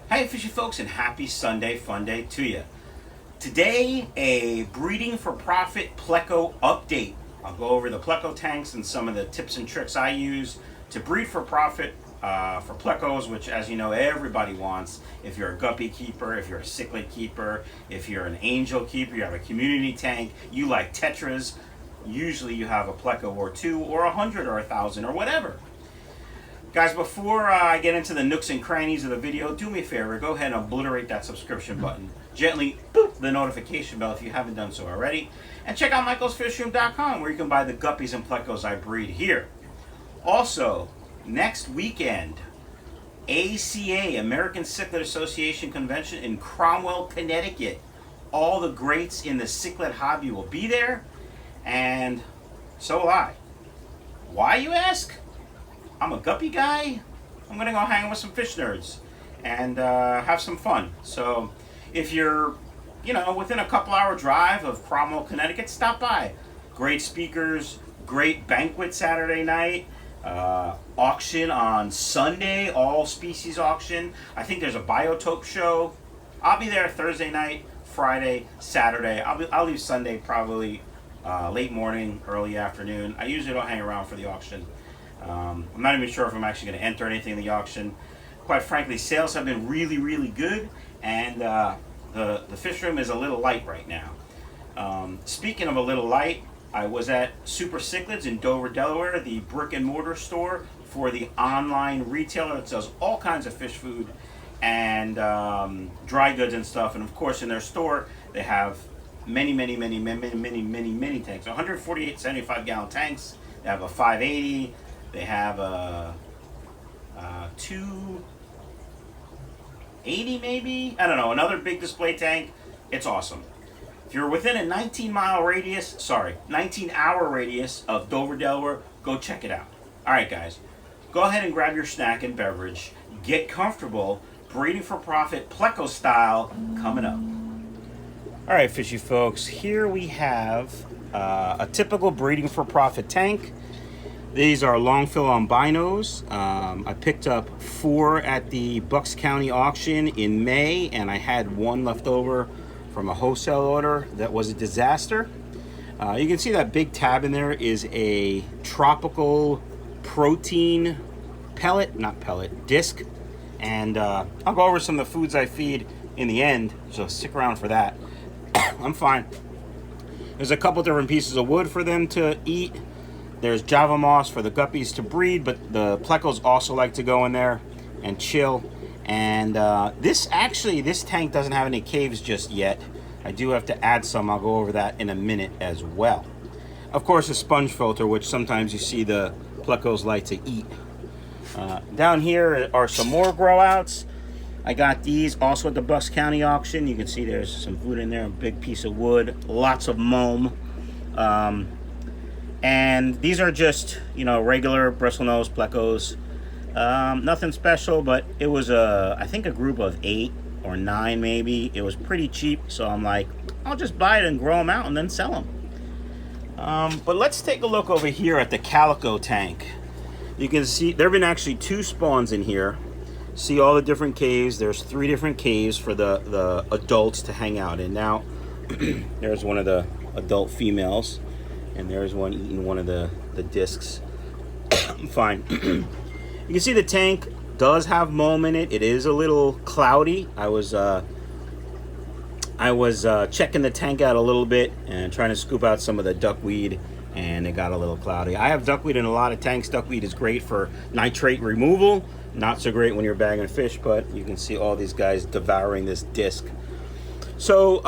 Hey fishy folks, and happy Sunday fun day to you. Today, a breeding for profit Pleco update. I'll go over the Pleco tanks and some of the tips and tricks I use to breed for profit for Plecos, which, as you know, everybody wants. If you're a guppy keeper, if you're a cichlid keeper, if you're an angel keeper, you have a community tank, you like Tetras, usually you have a Pleco or two or 100 or 1,000 or whatever. Guys, before I get into the nooks and crannies of the video, do me a favor, go ahead and obliterate that subscription button. Gently boop the notification bell if you haven't done so already. And check out michaelsfishroom.com where you can buy the guppies and plecos I breed here. Also, next weekend, ACA, American Cichlid Association Convention in Cromwell, Connecticut. All the greats in the cichlid hobby will be there, and so will I. Why, you ask? I'm a guppy guy. I'm gonna go hang with some fish nerds and have some fun. So if you're, within a couple hour drive of Cromwell, Connecticut, stop by. Great speakers, great banquet Saturday night, auction on Sunday, all species auction. I think there's a biotope show. I'll be there Thursday night, Friday, Saturday. I'll leave Sunday probably late morning, early afternoon. I usually don't hang around for the auction. I'm not even sure if I'm actually going to enter anything in the auction. Quite frankly, sales have been really, really good, and the fish room is a little light right now. Speaking of a little light, I was at Super Cichlids in Dover, Delaware, the brick and mortar store for the online retailer that sells all kinds of fish food and dry goods and stuff. And of course, in their store, they have many tanks. 148 75-gallon tanks. They have a 580. They have a 280 maybe? I don't know, another big display tank. It's awesome. If you're within a 19-hour radius of Dover, Delaware, go check it out. All right, guys, go ahead and grab your snack and beverage. Get comfortable. Breeding for profit, Pleco style, coming up. All right, fishy folks, here we have a typical breeding for profit tank. These are longfill albinos. I picked up 4 at the Bucks County auction in May, and I had 1 left over from a wholesale order that was a disaster. You can see that big tab in there is a tropical protein disc. And I'll go over some of the foods I feed in the end, so stick around for that. I'm fine. There's a couple different pieces of wood for them to eat. There's Java moss for the guppies to breed, but the plecos also like to go in there and chill. And this tank doesn't have any caves just yet. I do have to add some. I'll go over that in a minute as well. Of course, a sponge filter, which sometimes you see the plecos like to eat. Down here are some more grow outs. I got these also at the Bucks County auction. You can see there's some food in there, a big piece of wood, lots of loam. And these are just, regular bristlenose plecos. Nothing special, but it was I think a group of 8 or 9 maybe. It was pretty cheap, so I'm like, I'll just buy it and grow them out and then sell them. But let's take a look over here at the calico tank. You can see there have been actually 2 spawns in here. See all the different caves. There's 3 different caves for the adults to hang out in. Now, there's one of the adult females. And there's one eating one of the discs. Fine. You can see the tank does have mold in it. It is a little cloudy. I was checking the tank out a little bit and trying to scoop out some of the duckweed, and it got a little cloudy. I have duckweed in a lot of tanks. Duckweed is great for nitrate removal. Not so great when you're bagging fish, but you can see all these guys devouring this disc. So,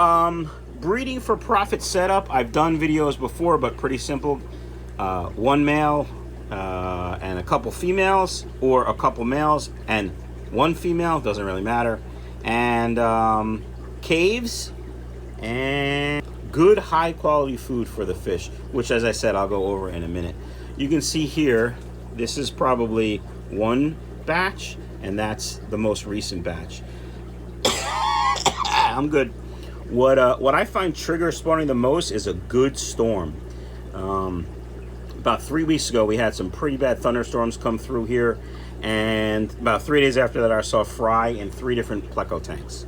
breeding for profit setup. I've done videos before, but pretty simple. 1 male and a couple females, or a couple males and 1 female, doesn't really matter. And caves and good high quality food for the fish, which, as I said, I'll go over in a minute. You can see here, this is probably 1 batch, and that's the most recent batch. I'm good. What I find trigger spawning the most is a good storm. About 3 weeks ago, we had some pretty bad thunderstorms come through here, And about 3 days after that, I saw fry in 3 different Pleco tanks.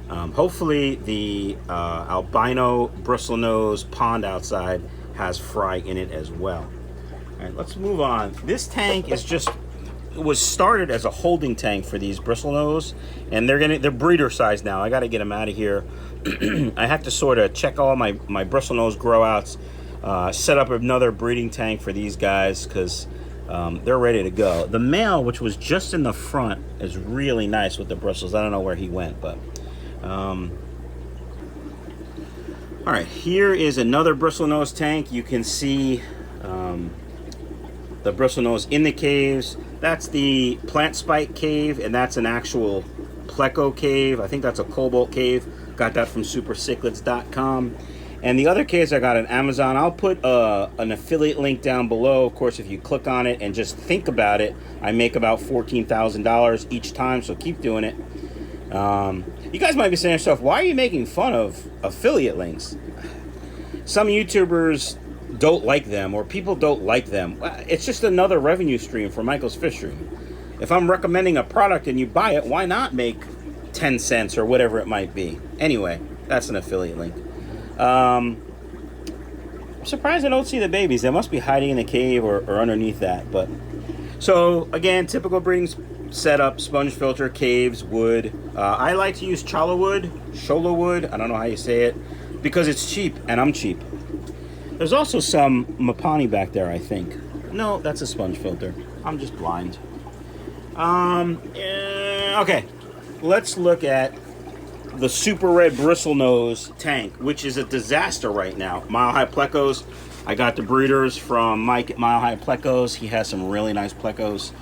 Hopefully the albino bristlenose pond outside has fry in it as well. All right, let's move on. This tank is just, it was started as a holding tank for these bristlenose, and they're breeder size now. I got to get them out of here. I have to sort of check all my bristlenose grow outs, set up another breeding tank for these guys because they're ready to go. The male, which was just in the front, is really nice with the bristles. I don't know where he went, but all right, here is another bristlenose tank. You can see the bristlenose in the caves. That's the plant spike cave, and that's an actual Pleco cave. I think that's a cobalt cave. Got that from supercichlids.com. And the other caves I got on Amazon. I'll put an affiliate link down below. Of course, if you click on it and just think about it, I make about $14,000 each time, so keep doing it. You guys might be saying to yourself, why are you making fun of affiliate links? Some YouTubers don't like them, or people don't like them. It's just another revenue stream for Michael's Fishroom. If I'm recommending a product and you buy it, why not make 10 cents or whatever it might be? Anyway, that's an affiliate link. I'm surprised I don't see the babies. They must be hiding in the cave or underneath that. But so again, typical breeding setup: sponge filter, caves, wood. I like to use cholla wood. I don't know how you say it, because it's cheap and I'm cheap. There's also some Mapani back there, I think. No, that's a sponge filter. I'm just blind. Okay, let's look at the super red bristlenose tank, which is a disaster right now. Mile High Plecos. I got the breeders from Mike at Mile High Plecos. He has some really nice Plecos.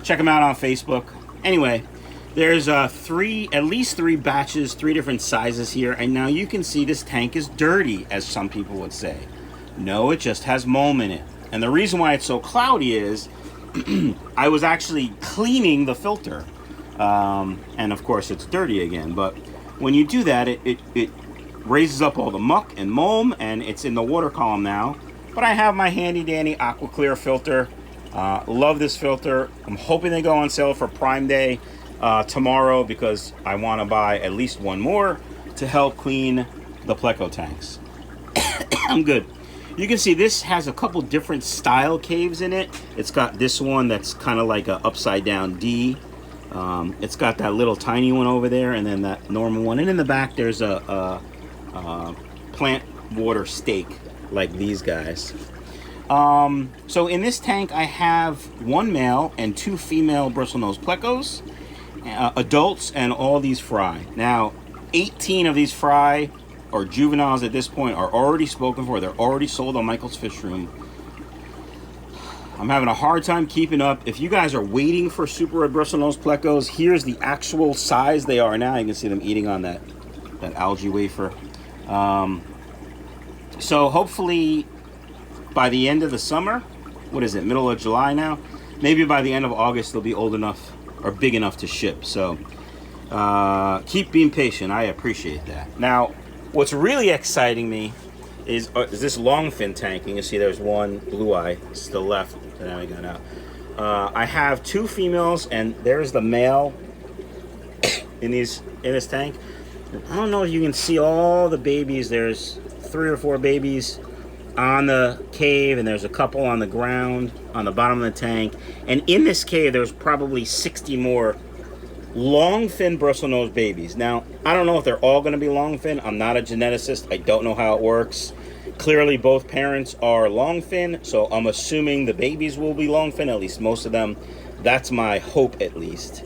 Check him out on Facebook. Anyway, there's at least 3 batches, 3 different sizes here, and now you can see this tank is dirty, as some people would say. No, it just has mold in it. And the reason why it's so cloudy is I was actually cleaning the filter. And of course it's dirty again, but when you do that, it raises up all the muck and mold, and it's in the water column now. But I have my handy dandy aqua clear filter. Love this filter. I'm hoping they go on sale for Prime Day tomorrow, because I want to buy at least one more to help clean the Pleco tanks. I'm good. You can see this has a couple different style caves in it. It's got this one that's kind of like a upside down D. It's got that little tiny one over there, and then that normal one. And in the back, there's a plant water stake like these guys. So in this tank, I have 1 male and 2 female bristlenose Plecos, adults, and all these fry. Now, 18 of these fry, or juveniles at this point, are already spoken for. They're already sold on Michael's Fishroom. I'm having a hard time keeping up. If you guys are waiting for super red bristlenose Plecos, here's the actual size they are now. You can see them eating on that algae wafer. So hopefully by the end of the summer, what is it, middle of July now? Maybe by the end of August they'll be old enough or big enough to ship. So keep being patient. I appreciate that. Now, what's really exciting me is this longfin tank. You can see there's one blue eye still left. There we go now. I have 2 females, and there's the male in this tank. I don't know if you can see all the babies. There's 3 or 4 babies on the cave, and there's a couple on the ground on the bottom of the tank. And in this cave, there's probably 60 more longfin bristlenose babies. Now, I don't know if they're all going to be longfin. I'm not a geneticist. I don't know how it works. Clearly, both parents are longfin, so I'm assuming the babies will be longfin, at least most of them. That's my hope, at least.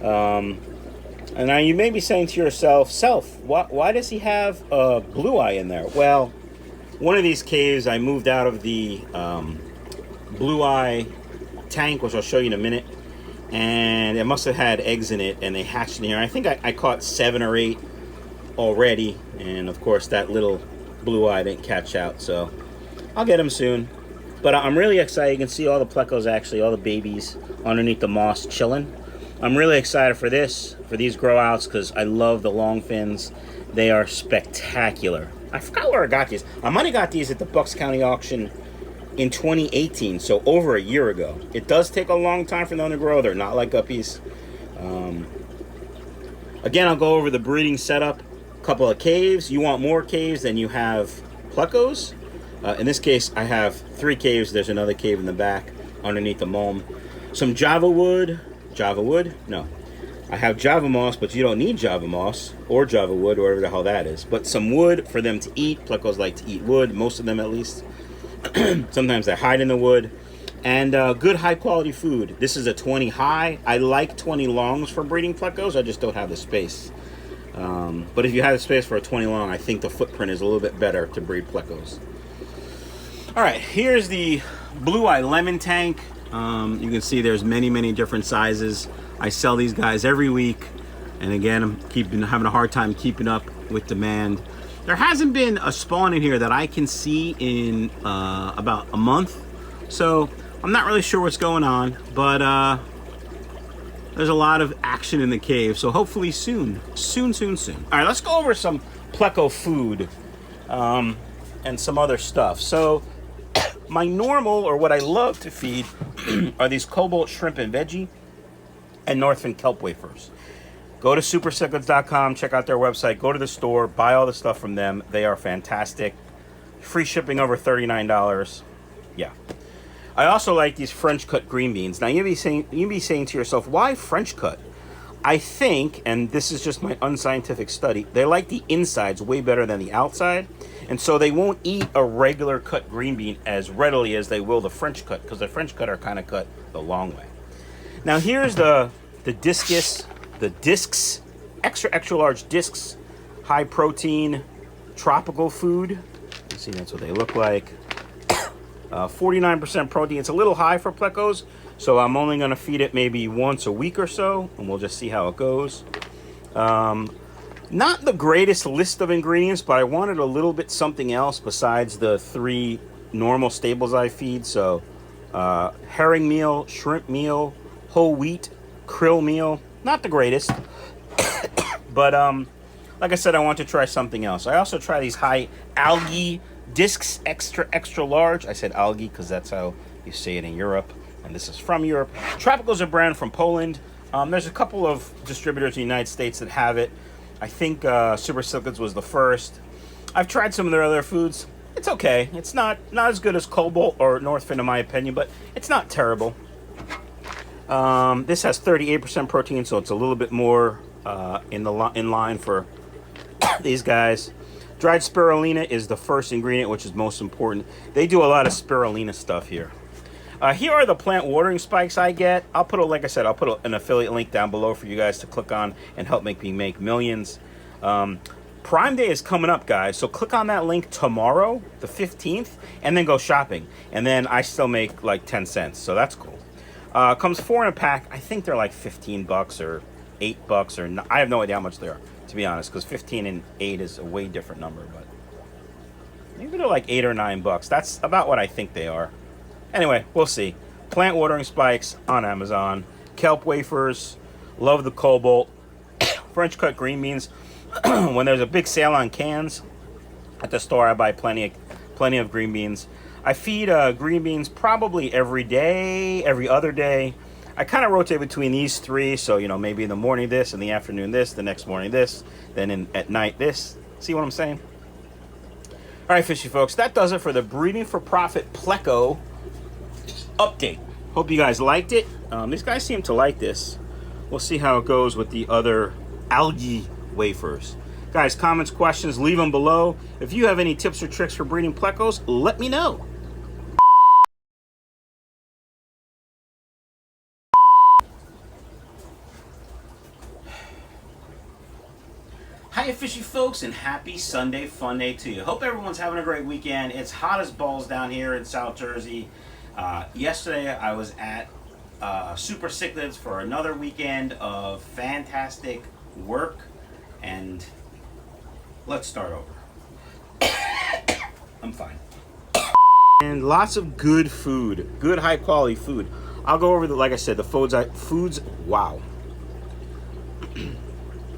And now you may be saying to yourself, why does he have a blue eye in there? Well, one of these caves, I moved out of the blue eye tank, which I'll show you in a minute, and it must have had eggs in it, and they hatched in here. I think I caught 7 or 8 already, and of course that little blue eye didn't catch out, so I'll get them soon. But I'm really excited. You can see all the Plecos, actually, all the babies underneath the moss chilling. I'm really excited for these grow outs, because I love the long fins. They are spectacular. I forgot where I got these. I might have got these at the Bucks County auction in 2018, so over a year ago. It does take a long time for them to grow. They're not like guppies. Again, I'll go over the breeding setup. A couple of caves. You want more caves than you have plecos. In this case, I have 3 caves. There's another cave in the back underneath the mulm. Some Java wood. Java wood? No. I have Java moss, but you don't need Java moss or Java wood, or whatever the hell that is. But some wood for them to eat. Plecos like to eat wood, most of them at least. Sometimes they hide in the wood. And good high quality food. This is a 20 high. I like 20 longs for breeding plecos. I just don't have the space. But if you have the space for a 20 long, I think the footprint is a little bit better to breed plecos. All right, here's the blue eye lemon tank. You can see there's many different sizes. I sell these guys every week. And again, I'm having a hard time keeping up with demand. There hasn't been a spawn in here that I can see in about a month. So I'm not really sure what's going on, but there's a lot of action in the cave. So hopefully soon. All right, let's go over some pleco food and some other stuff. So my normal, or what I love to feed, are these cobalt shrimp and veggie and Northern kelp wafers. Go to supercichlids.com, check out their website, go to the store, buy all the stuff from them. They are fantastic. Free shipping over $39. Yeah. I also like these French cut green beans. Now you'd be saying to yourself, why French cut? I think, and this is just my unscientific study, they like the insides way better than the outside, and so they won't eat a regular cut green bean as readily as they will the French cut, because the French cut are kind of cut the long way. Now here's the discus, the discs, extra large discs, high protein, tropical food. You see, that's what they look like. 49% protein. It's a little high for plecos, so I'm only going to feed it maybe once a week or so, and we'll just see how it goes. Not the greatest list of ingredients, but I wanted a little bit something else besides the 3 normal staples I feed. So herring meal, shrimp meal, whole wheat, krill meal. Not the greatest, but like I said, I want to try something else. I also try these high algae discs, extra large. I said algae because that's how you say it in Europe, and this is from Europe. Tropical's a brand from Poland. There's a couple of distributors in the United States that have it. I think Super Cichlids was the first. I've tried some of their other foods. It's okay. It's not as good as Cobalt or Northfin in my opinion, but it's not terrible. This has 38% protein, so it's a little bit more in line for these guys. Dried spirulina is the first ingredient, which is most important. They do a lot of spirulina stuff here. Here are the plant watering spikes I get. I'll put an affiliate link down below for you guys to click on and help me make millions. Prime Day is coming up, guys, so click on that link tomorrow, the 15th, and then go shopping. And then I still make like 10 cents, so that's cool. Comes 4 in a pack. I think they're like $15 or $8 or I have no idea how much they are, to be honest, because 15 and 8 is a way different number, but maybe they're like $8 or $9. That's about what I think they are. Anyway, we'll see. Plant watering spikes on Amazon. Kelp wafers. Love the cobalt. French cut green beans. When there's a big sale on cans at the store, I buy plenty of green beans. I feed green beans probably every day, every other day. I kind of rotate between these 3, so maybe in the morning this, in the afternoon this, the next morning this, then at night this. See what I'm saying? All right, fishy folks, that does it for the Breeding for Profit Pleco update. Hope you guys liked it. These guys seem to like this. We'll see how it goes with the other algae wafers. Guys, comments, questions, leave them below. If you have any tips or tricks for breeding plecos, let me know. Hiya fishy folks, and happy Sunday fun day to you. Hope everyone's having a great weekend. It's hot as balls down here in South Jersey. Yesterday I was at Super Cichlids for another weekend of fantastic work, and let's start over. I'm fine. And lots of good food, good high quality food. I'll go over like I said, the foods. Wow.